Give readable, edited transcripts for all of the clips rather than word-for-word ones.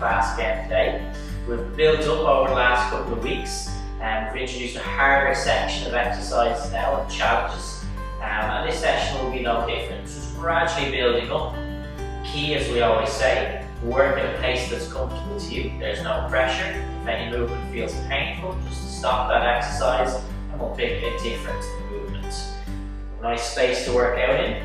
class again today. We've built up over the last couple of weeks and we've introduced a harder section of exercises now and challenges. And this session will be no different. Just gradually building up. Key, as we always say, work at a pace that's comfortable to you. There's no pressure. If any movement feels painful, just stop that exercise and we'll pick a different movement. Nice space to work out in.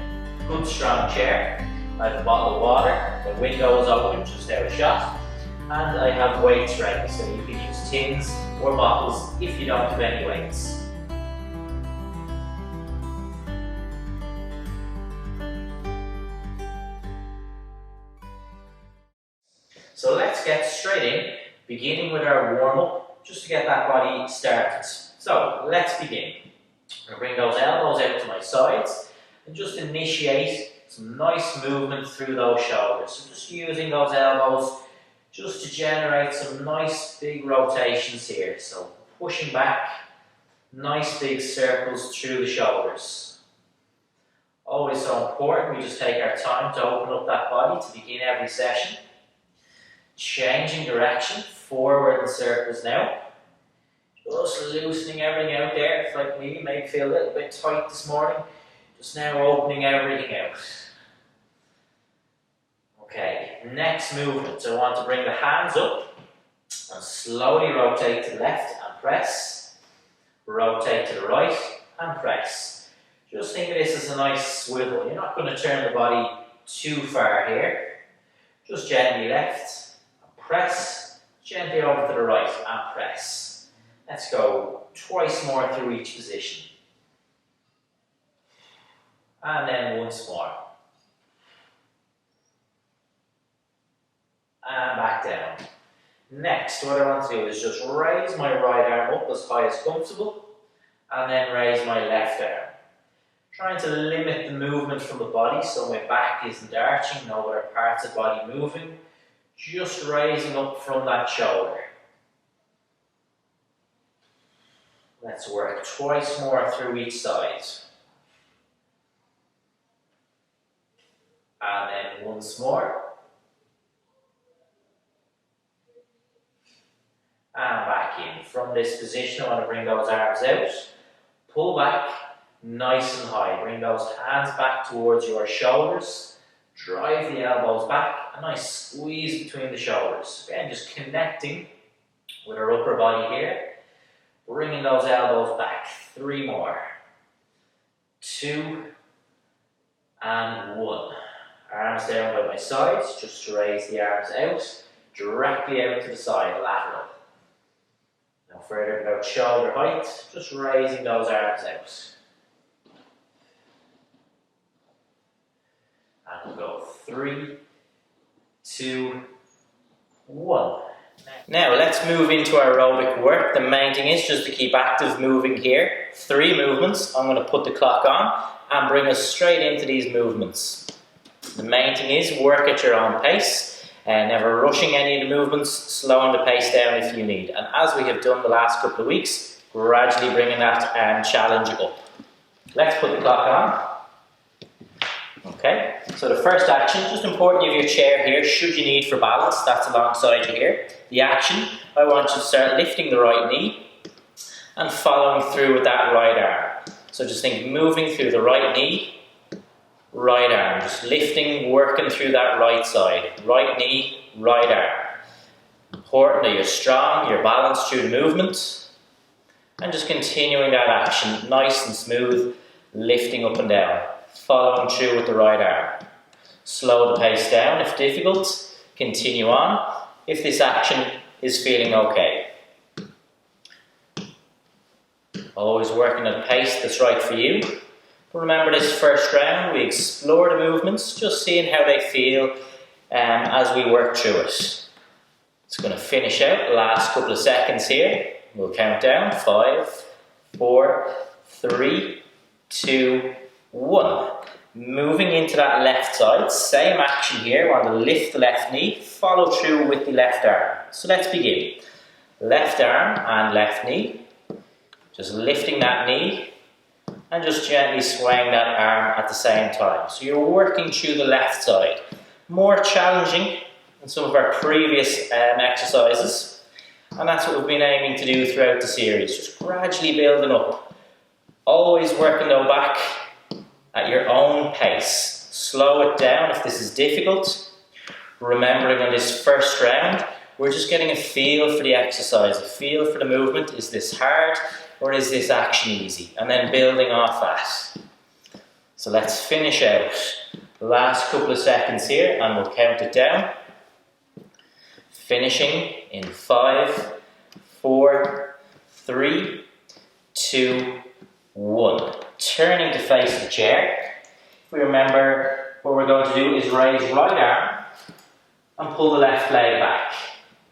Good strong chair. I have a bottle of water. The window is open, just out of shot. And I have weights ready, so you can use tins or bottles if you don't have any weights. So let's get straight in, beginning with our warm-up, just to get that body started. So let's begin. I'm going to bring those elbows out to my sides and just initiate some nice movement through those shoulders. So just using those elbows just to generate some nice big rotations here. So pushing back, nice big circles through the shoulders. Always so important, we just take our time to open up that body to begin every session. Changing direction, forward in circles now. Just loosening everything out there. It's like me, may feel a little bit tight this morning. Just now opening everything out. Okay, next movement. So I want to bring the hands up and slowly rotate to the left and press. Rotate to the right and press. Just think of this as a nice swivel. You're not going to turn the body too far here. Just gently left and press. Gently over to the right and press. Let's go twice more through each position. And then once more. And back down. Next, what I want to do is just raise my right arm up as high as comfortable and then raise my left arm. Trying to limit the movement from the body so my back isn't arching, no other parts of the body moving. Just raising up from that shoulder. Let's work twice more through each side. And then once more. And back in. From this position, I want to bring those arms out. Pull back, nice and high. Bring those hands back towards your shoulders. Drive the elbows back. A nice squeeze between the shoulders. Again, just connecting with our upper body here. Bringing those elbows back. 3 more. 2 and 1. Arms down by my sides, just to raise the arms out. Directly out to the side, lateral. No further than about shoulder height, just raising those arms out. And we'll go 3, 2, 1. Now let's move into our aerobic work. The main thing is just to keep active moving here. 3 movements. I'm going to put the clock on and bring us straight into these movements. The main thing is work at your own pace and never rushing any of the movements, slowing the pace down if you need. And as we have done the last couple of weeks, gradually bringing that challenge up. Let's put the clock on. Okay, so the first action, just important you have your chair here, should you need for balance, that's alongside you here. The action, I want you to start lifting the right knee and following through with that right arm. So just think moving through the right knee, right arm, just lifting, working through that right side. Right knee, right arm. Important that you're strong, you're balanced through the movement. And just continuing that action, nice and smooth, lifting up and down. Following through with the right arm. Slow the pace down if difficult. Continue on if this action is feeling okay. Always working at a pace that's right for you. Remember this first round, we explore the movements, just seeing how they feel as we work through it. It's going to finish out the last couple of seconds here. We'll count down. 5, 4, 3, 2, 1. Moving into that left side, same action here. We want to lift the left knee, follow through with the left arm. So let's begin. Left arm and left knee. Just lifting that knee. And just gently swaying that arm at the same time. So you're working through the left side. More challenging in some of our previous exercises, and that's what we've been aiming to do throughout the series, just gradually building up. Always working though back at your own pace. Slow it down if this is difficult. Remembering on this first round, we're just getting a feel for the exercise, a feel for the movement. Is this hard or is this action easy? And then building off that. So let's finish out the last couple of seconds here and we'll count it down. Finishing in 5, 4, 3, 2, 1. Turning to face the chair. If we remember, what we're going to do is raise right arm and pull the left leg back.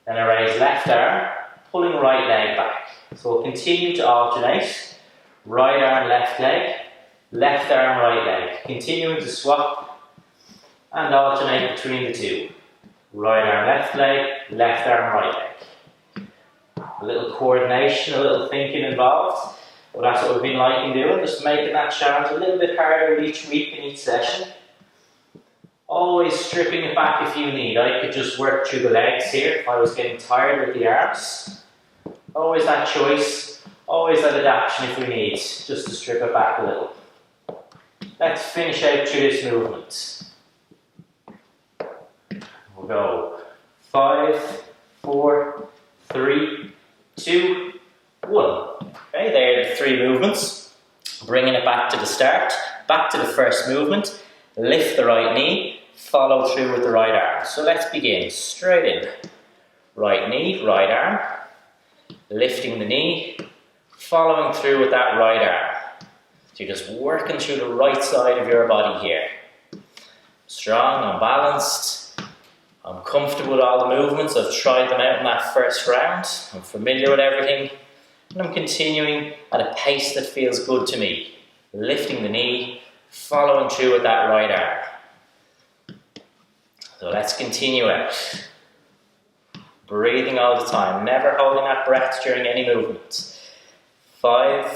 Then I raise left arm, pulling right leg back. So we'll continue to alternate. Right arm, left leg, left arm, right leg. Continuing to swap and alternate between the two. Right arm, left leg, left arm, right leg. A little coordination, a little thinking involved. But that's what we've been liking doing, just making that challenge a little bit harder each week in each session. Always stripping it back if you need. I could just work through the legs here if I was getting tired with the arms. Always that choice, always that adaptation if we need, just to strip it back a little. Let's finish out through this movement. We'll go 5, 4, 3, 2, 1. Okay, there are the 3 movements. Bringing it back to the start, back to the first movement. Lift the right knee, follow through with the right arm. So let's begin. Straight in. Right knee, right arm. Lifting the knee, following through with that right arm. So you're just working through the right side of your body here. Strong, I'm balanced. I'm comfortable with all the movements. I've tried them out in that first round. I'm familiar with everything. And I'm continuing at a pace that feels good to me. Lifting the knee, following through with that right arm. So let's continue out. Breathing all the time, never holding that breath during any movement. 5,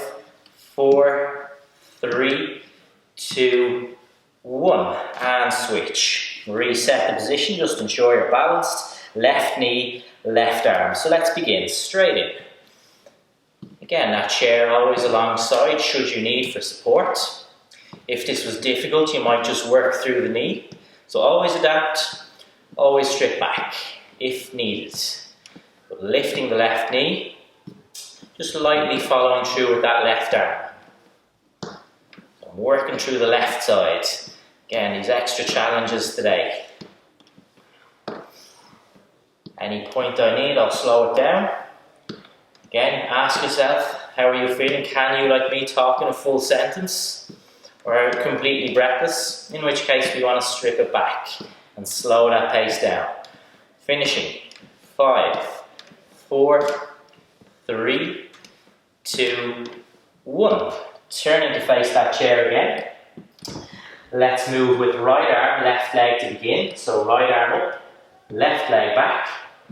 4, 3, 2, 1. And switch. Reset the position, just ensure you're balanced. Left knee, left arm. So let's begin. Straight in. Again, that chair always alongside should you need for support. If this was difficult, you might just work through the knee. So always adapt, always strip back if needed. But lifting the left knee, just lightly following through with that left arm. So I'm working through the left side. Again, these extra challenges today. Any point I need, I'll slow it down. Again, ask yourself, how are you feeling? Can you, like me, talk in a full sentence? Or are you completely breathless? In which case we want to strip it back and slow that pace down. Finishing. 5, 4, 3, 2, 1. Turning to face that chair again. Let's move with right arm, left leg to begin. So right arm up, left leg back,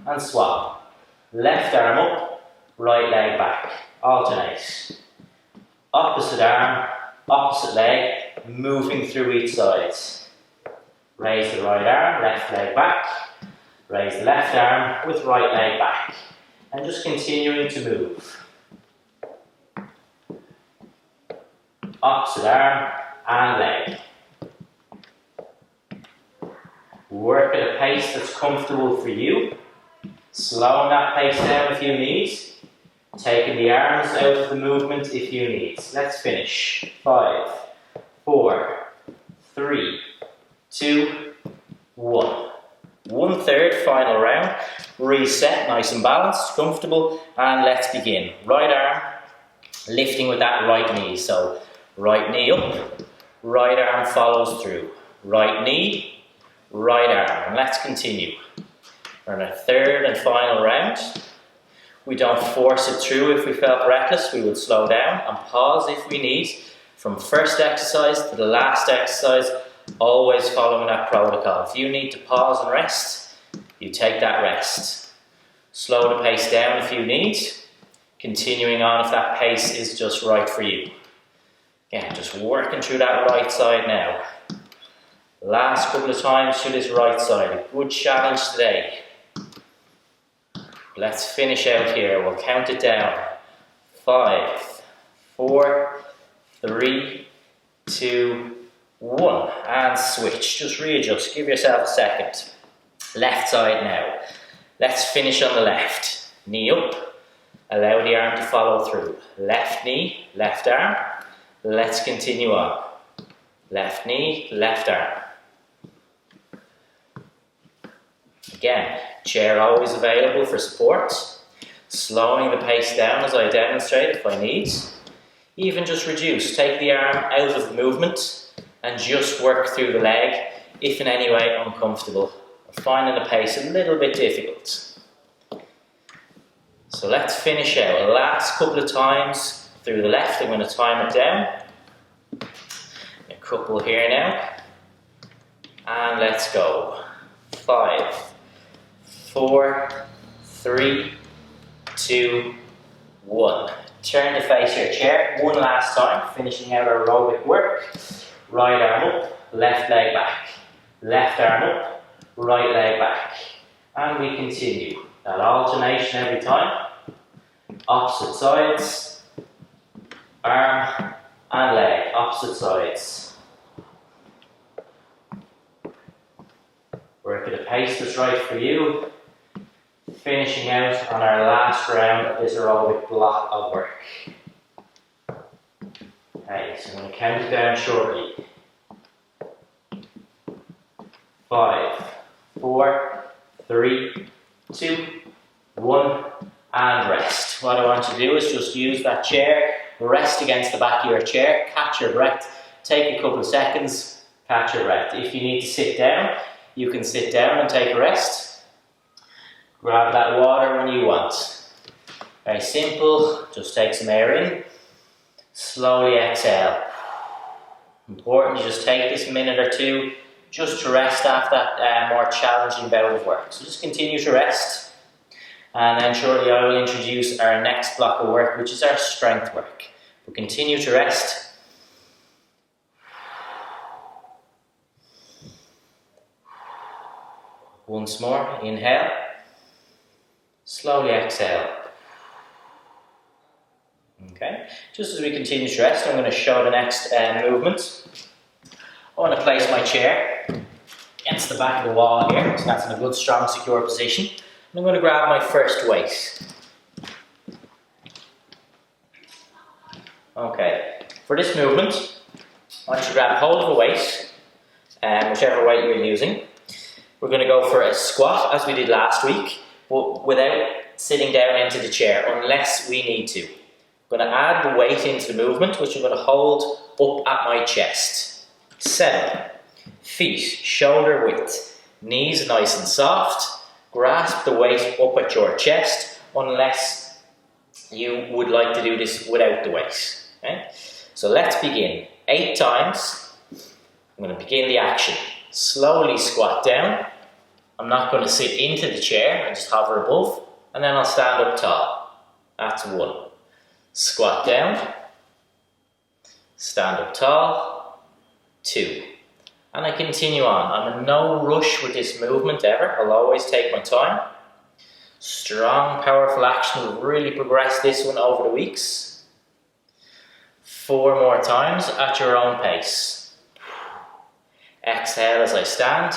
and swap. Left arm up, right leg back. Alternate. Opposite arm, opposite leg, moving through each side. Raise the right arm, left leg back. Raise the left arm with right leg back. And just continuing to move. Opposite arm and leg. Work at a pace that's comfortable for you. Slowing that pace down if you need. Taking the arms out of the movement if you need. Let's finish. 5, 4, 3, 2, 1. 1/3 final round. Reset, nice and balanced, comfortable, and let's begin. Right arm, lifting with that right knee. So right knee up, right arm follows through. Right knee, right arm, and let's continue. We're in our 3rd and final round. We don't force it through. If we felt breathless, we would slow down and pause if we need. From first exercise to the last exercise, always following that protocol. If you need to pause and rest, you take that rest. Slow the pace down if you need. Continuing on if that pace is just right for you. Again, just working through that right side now. Last couple of times to this right side. A good challenge today. Let's finish out here. We'll count it down. 5, 4, 3, 2, 1. And switch. Just readjust. Give yourself a second. Left side now. Let's finish on the left. Knee up. Allow the arm to follow through. Left knee, left arm. Let's continue on. Left knee, left arm. Again, chair always available for support. Slowing the pace down as I demonstrate if I need. Even just reduce. Take the arm out of the movement and just work through the leg if in any way uncomfortable or finding the pace a little bit difficult. So let's finish out. Last couple of times through the left. I'm going to time it down. A couple here now. And let's go. 5, 4, 3, 2, 1. Turn to face your chair one last time, finishing out our aerobic work. Right arm up, left leg back. Left arm up, right leg back. And we continue. That alternation every time. Opposite sides. Arm and leg, opposite sides. Work at a pace that's right for you. Finishing out on our last round of this aerobic block of work. Okay, so I'm going to count it down shortly. 5, 4, 3, 2, 1, and rest. What I want you to do is just use that chair, rest against the back of your chair, catch your breath, take a couple of seconds, catch your breath. If you need to sit down, you can sit down and take a rest. Grab that water when you want. Very simple, just take some air in, slowly exhale. Important to just take this minute or two just to rest after that more challenging bout of work. So just continue to rest, and then shortly I will introduce our next block of work, which is our strength work. We'll continue to rest. Once more, inhale. Slowly exhale. Okay, just as we continue to rest, I'm going to show the next movement. I want to place my chair against the back of the wall here, so that's in a good, strong, secure position. And I'm going to grab my first weight. Okay, for this movement, I want you to grab hold of a weight, whichever weight you're using. We're going to go for a squat as we did last week, but without sitting down into the chair, unless we need to. I'm going to add the weight into the movement, which I'm going to hold up at my chest. 7. Feet shoulder width, knees nice and soft. Grasp the weight up at your chest, unless you would like to do this without the weight. Okay? So let's begin. 8 times. I'm going to begin the action. Slowly squat down. I'm not going to sit into the chair and just hover above, and then I'll stand up tall. That's 1. Squat down, stand up tall, 2. And I continue on. I'm in no rush with this movement ever. I'll always take my time. Strong, powerful action. We'll really progress this one over the weeks. 4 more times at your own pace. Exhale as I stand.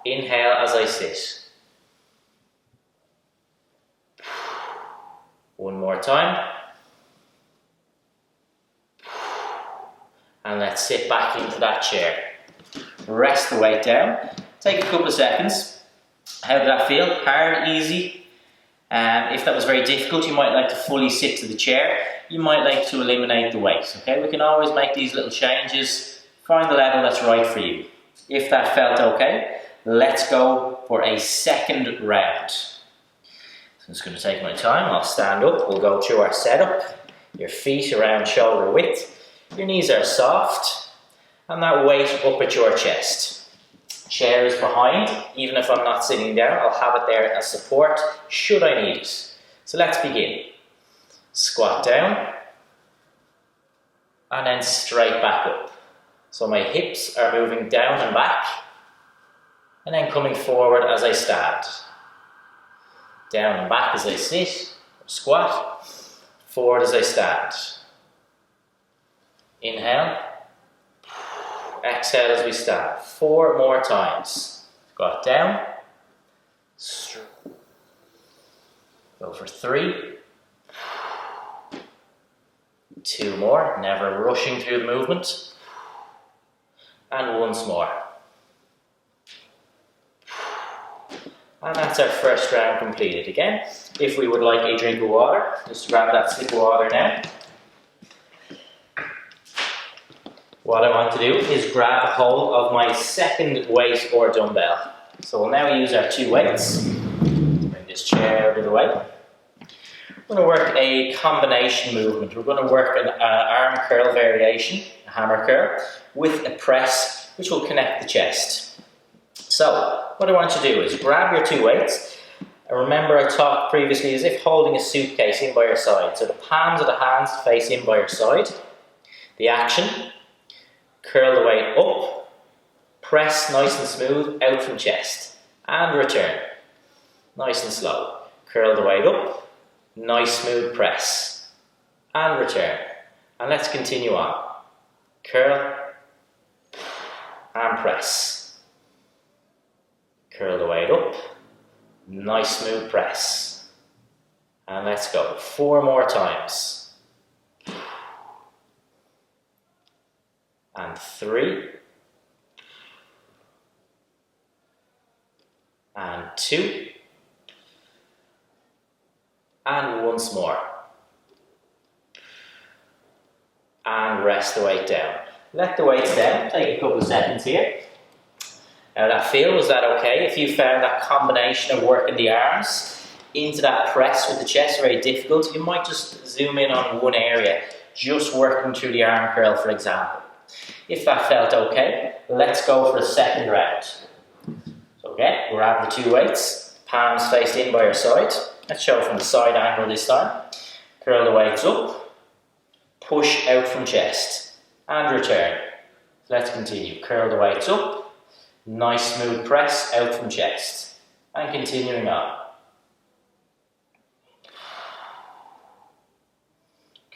Inhale as I sit. 1 more time. And let's sit back into that chair. Rest the weight down. Take a couple of seconds. How did that feel? Hard, easy? If that was very difficult, you might like to fully sit to the chair. You might like to eliminate the weight. Okay, we can always make these little changes. Find the level that's right for you. If that felt okay, let's go for a second round. So I'm just going to take my time. I'll stand up. We'll go through our setup. Your feet around shoulder width. Your knees are soft. And that weight up at your chest. Chair is behind. Even if I'm not sitting down, I'll have it there as support should I need it. So let's begin. Squat down. And then straight back up. So my hips are moving down and back, and then coming forward as I stand. Down and back as I sit, or squat, forward as I stand. Inhale, exhale as we stand. 4 more times. Squat down, go for 3, 2 more, never rushing through the movement, and once more. And that's our first round completed. Again, if we would like a drink of water, just grab that sip of water now. What I want to do is grab hold of my second weight or dumbbell. So we'll now use our 2 weights. Bring this chair out of the way. We're going to work a combination movement. We're going to work an arm curl variation, a hammer curl, with a press which will connect the chest. So, what I want you to do is grab your 2 weights. And remember I talked previously as if holding a suitcase in by your side. So the palms of the hands face in by your side. The action, curl the weight up, press nice and smooth out from chest, and return. Nice and slow. Curl the weight up, nice smooth press, and return. And let's continue on. Curl, and press. Curl the weight up, nice smooth press. And let's go. 4 more times. And 3. And 2. And once more. And rest the weight down. Let the weights down, take a couple of seconds here. Now that feel, was that okay? If you found that combination of working the arms into that press with the chest very difficult, you might just zoom in on one area, just working through the arm curl, for example. If that felt okay, let's go for a second round. So again, grab the 2 weights, palms faced in by your side. Let's show from the side angle this time. Curl the weights up, push out from chest, and return. Let's continue. Curl the weights up. Nice smooth press out from chest. And continuing on.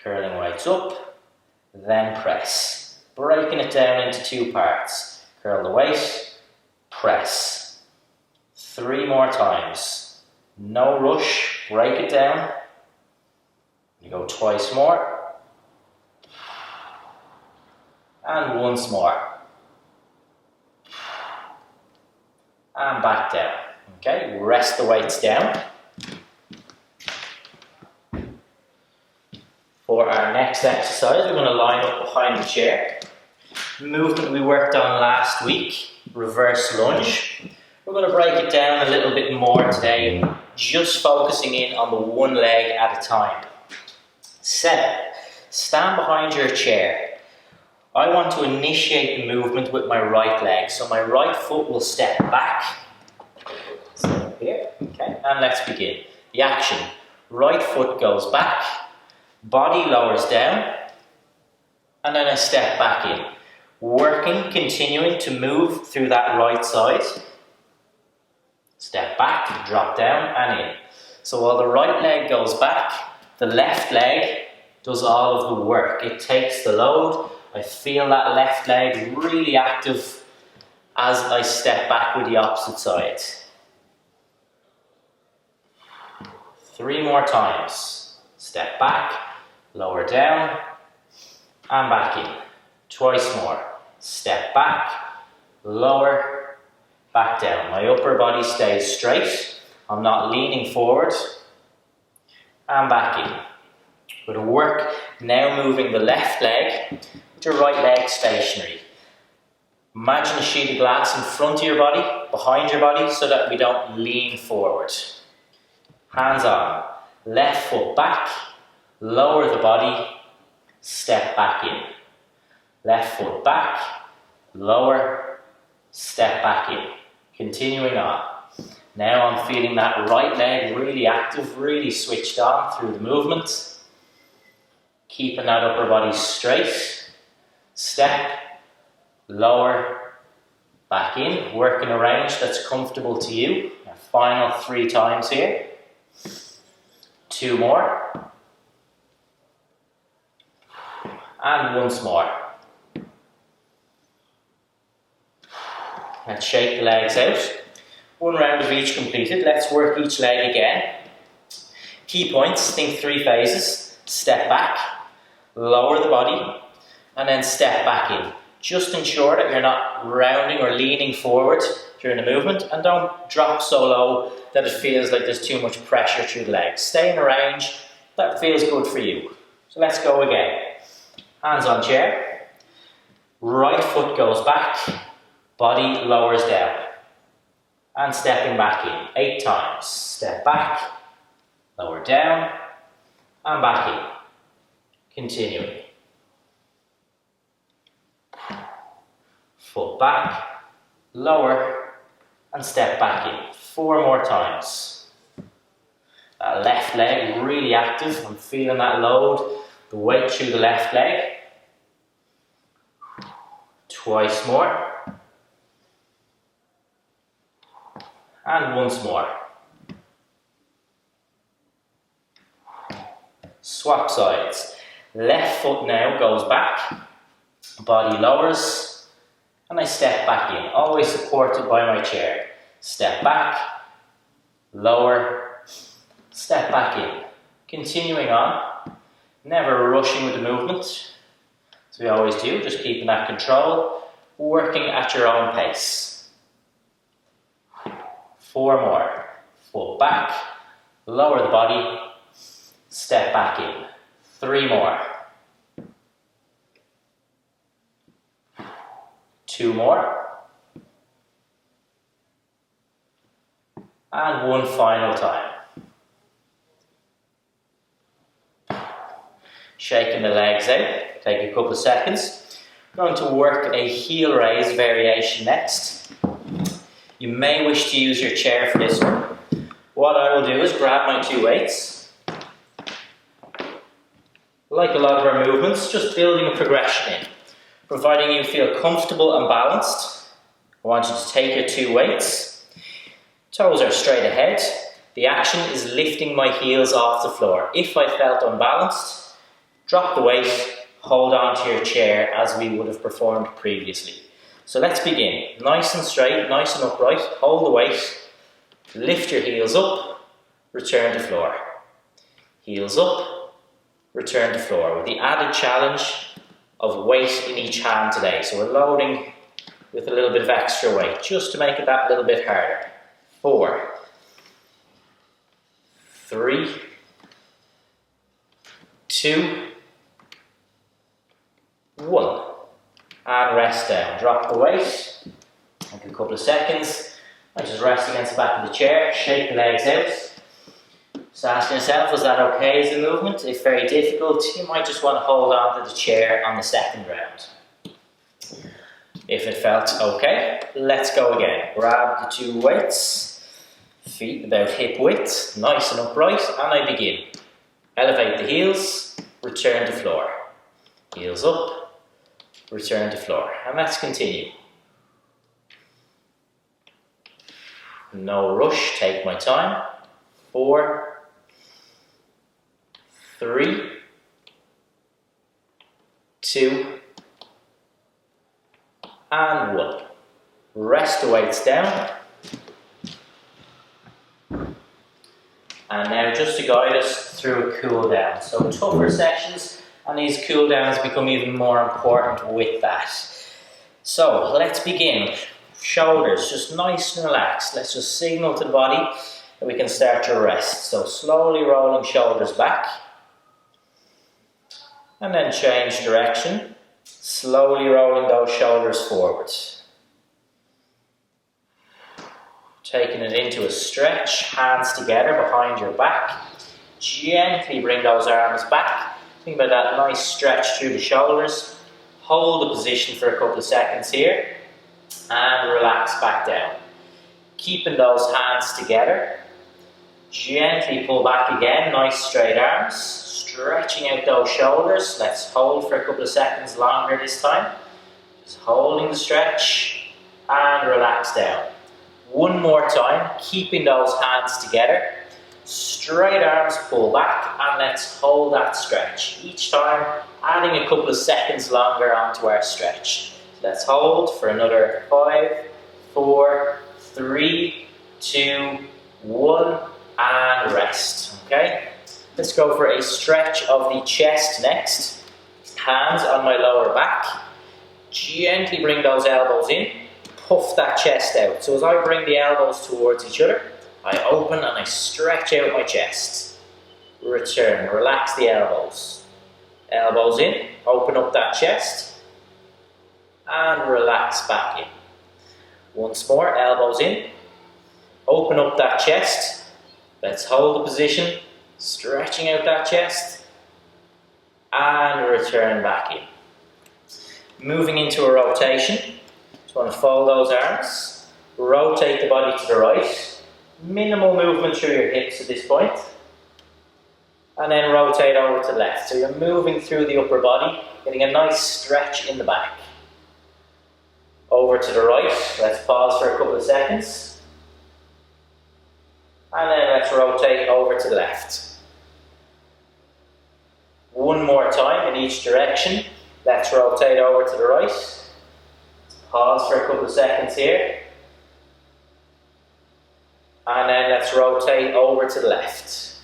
Curling weights up, then press. Breaking it down into 2 parts. Curl the weight, press. 3 more times. No rush, break it down. You go twice more. And once more. And back down. Okay, rest the weights down. For our next exercise, we're going to line up behind the chair. The movement we worked on last week, reverse lunge. We're going to break it down a little bit more today, just focusing in on the 1 leg at a time. 7. Stand behind your chair. I want to initiate the movement with my right leg, so my right foot will step back. So here, okay, and let's begin. The action. Right foot goes back, body lowers down, and then I step back in. Working, continuing to move through that right side. Step back, drop down, and in. So while the right leg goes back, the left leg does all of the work. It takes the load. I feel that left leg really active as I step back with the opposite side. 3 more times. Step back, lower down, and back in. Twice more. Step back, lower, back down. My upper body stays straight. I'm not leaning forward. And back in. Going to work now moving the left leg with your right leg stationary. Imagine a sheet of glass in front of your body, behind your body, so that we don't lean forward. Hands on. Left foot back, lower the body, step back in. Left foot back, lower, step back in. Continuing on. Now I'm feeling that right leg really active, really switched on through the movement. Keeping that upper body straight. Step, lower, back in, working a range that's comfortable to you. Our final 3 times here. 2 more. And once more. Let's shake the legs out. 1 round of each completed. Let's work each leg again. Key points, think 3 phases. Step back, lower the body, and then step back in. Just ensure that you're not rounding or leaning forward during the movement, and don't drop so low that it feels like there's too much pressure through the legs. Stay in a range that feels good for you. So let's go again. Hands on chair. Right foot goes back, body lowers down. And stepping back in. 8 times. Step back, lower down, and back in. Continuing. Foot back, lower, and step back in. 4 more times. That left leg really active. I'm feeling that load, the weight through the left leg. Twice more. And once more. Swap sides. Left foot now goes back, body lowers, and I step back in, always supported by my chair. Step back, lower, step back in. Continuing on, never rushing with the movement, as we always do, just keeping that control, working at your own pace. 4 more. Foot back, lower the body, step back in. 3 more. 2 more. And 1 final time. Shaking the legs out. Take a couple of seconds. We're going to work a heel raise variation next. You may wish to use your chair for this one. What I will do is grab my 2 weights. Like a lot of our movements, just building a progression in. Providing you feel comfortable and balanced, I want you to take your 2 weights. Toes are straight ahead. The action is lifting my heels off the floor. If I felt unbalanced, drop the weight, hold on to your chair as we would have performed previously. So let's begin. Nice and straight, nice and upright. Hold the weight. Lift your heels up. Return to floor. Heels up. Return to floor. With the added challenge of weight in each hand today. So we're loading with a little bit of extra weight just to make it that little bit harder. 4, 3, 2, 1. And rest down. Drop the weight. Take a couple of seconds. I just rest against the back of the chair. Shake the legs out. Just asking yourself, was that okay as a movement? If very difficult, you might just want to hold on to the chair on the second round. If it felt okay, let's go again. Grab the 2 weights. Feet about hip width. Nice and upright. And I begin. Elevate the heels. Return to floor. Heels up. Return to floor. And let's continue. No rush, take my time. 4, 3, 2, and 1. Rest the weights down. And now just to guide us through a cool down. So tougher sessions, and these cool downs become even more important with that. So let's begin. Shoulders just nice and relaxed. Let's just signal to the body that we can start to rest. So slowly rolling shoulders back. And then change direction. Slowly rolling those shoulders forward. Taking it into a stretch, hands together behind your back. Gently bring those arms back. Think about that nice stretch through the shoulders. Hold the position for a couple of seconds here. And relax back down. Keeping those hands together. Gently pull back again, nice straight arms. Stretching out those shoulders. Let's hold for a couple of seconds longer this time. Just holding the stretch and relax down. One more time, keeping those hands together. Straight arms, pull back, and let's hold that stretch. Each time, adding a couple of seconds longer onto our stretch. Let's hold for another 5, 4, 3, 2, 1, and rest. Okay? Let's go for a stretch of the chest next. Hands on my lower back. Gently bring those elbows in. Puff that chest out. So as I bring the elbows towards each other, I open and I stretch out my chest. Return, relax the elbows. Elbows in, open up that chest. And relax back in. Once more, elbows in. Open up that chest. Let's hold the position. Stretching out that chest. And return back in. Moving into a rotation. Just want to fold those arms. Rotate the body to the right. Minimal movement through your hips at this point. And then rotate over to the left. So you're moving through the upper body, getting a nice stretch in the back. Over to the right. Let's pause for a couple of seconds. And then let's rotate over to the left. One more time in each direction. Let's rotate over to the right. Pause for a couple of seconds here. And then let's rotate over to the left.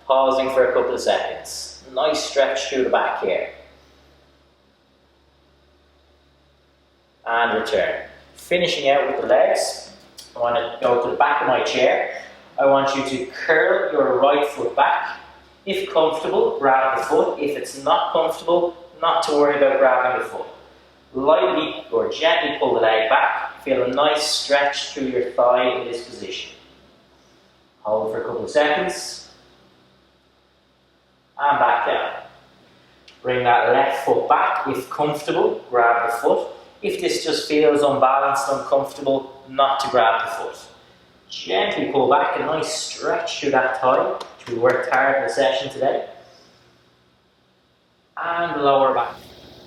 Pausing for a couple of seconds. Nice stretch through the back here. And return. Finishing out with the legs. I want to go to the back of my chair. I want you to curl your right foot back. If comfortable, grab the foot. If it's not comfortable, not to worry about grabbing the foot. Lightly or gently pull the leg back. Feel a nice stretch through your thigh in this position. Hold for a couple of seconds. And back down. Bring that left foot back. If comfortable, grab the foot. If this just feels unbalanced, uncomfortable, not to grab the foot. Gently pull back, a nice stretch through that thigh, which we worked hard in the session today. And lower back.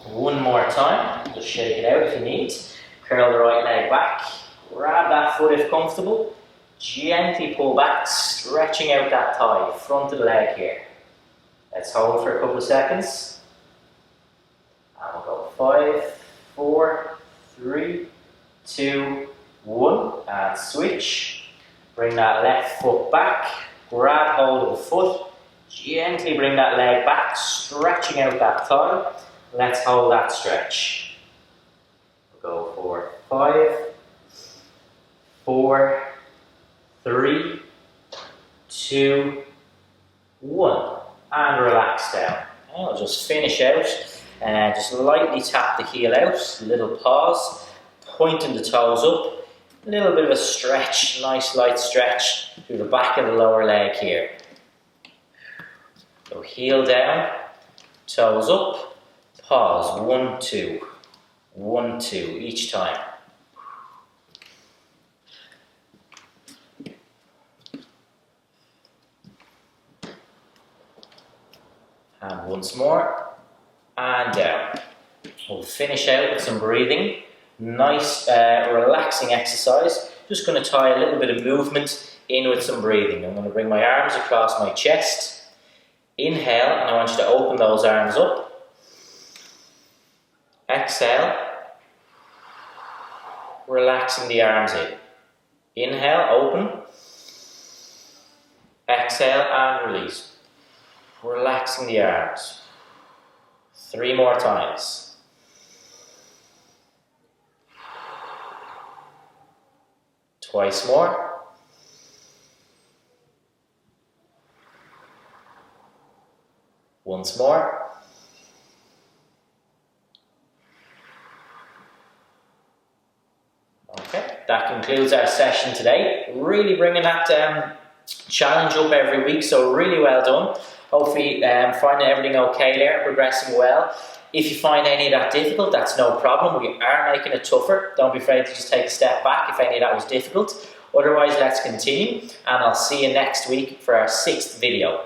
One more time, just shake it out if you need. Curl the right leg back, grab that foot if comfortable. Gently pull back, stretching out that thigh, front of the leg here. Let's hold for a couple of seconds. And we'll go 5, 4, 3, 2, 1. And switch. Bring that left foot back, grab hold of the foot. Gently bring that leg back, stretching out that thigh. Let's hold that stretch. We'll go for 5, 4, 3, 2, 1. And relax down. And I'll just finish out. Just lightly tap the heel out. A little pause. Pointing the toes up. A little bit of a stretch. Nice light stretch through the back of the lower leg here. So heel down. Toes up. Pause. 1, 2. 1, 2 each time. And once more, and down. We'll finish out with some breathing. Nice, relaxing exercise. Just going to tie a little bit of movement in with some breathing. I'm going to bring my arms across my chest. Inhale, and I want you to open those arms up. Exhale, relaxing the arms in. Inhale, open. Exhale, and release. Relaxing the arms. 3 more times. Twice more. Once more. Okay, that concludes our session today. Really bringing that challenge up every week, so really well done. Hopefully finding everything okay there, progressing well. If you find any of that difficult, that's no problem. We are making it tougher. Don't be afraid to just take a step back if any of that was difficult. Otherwise, let's continue, and I'll see you next week for our 6th video.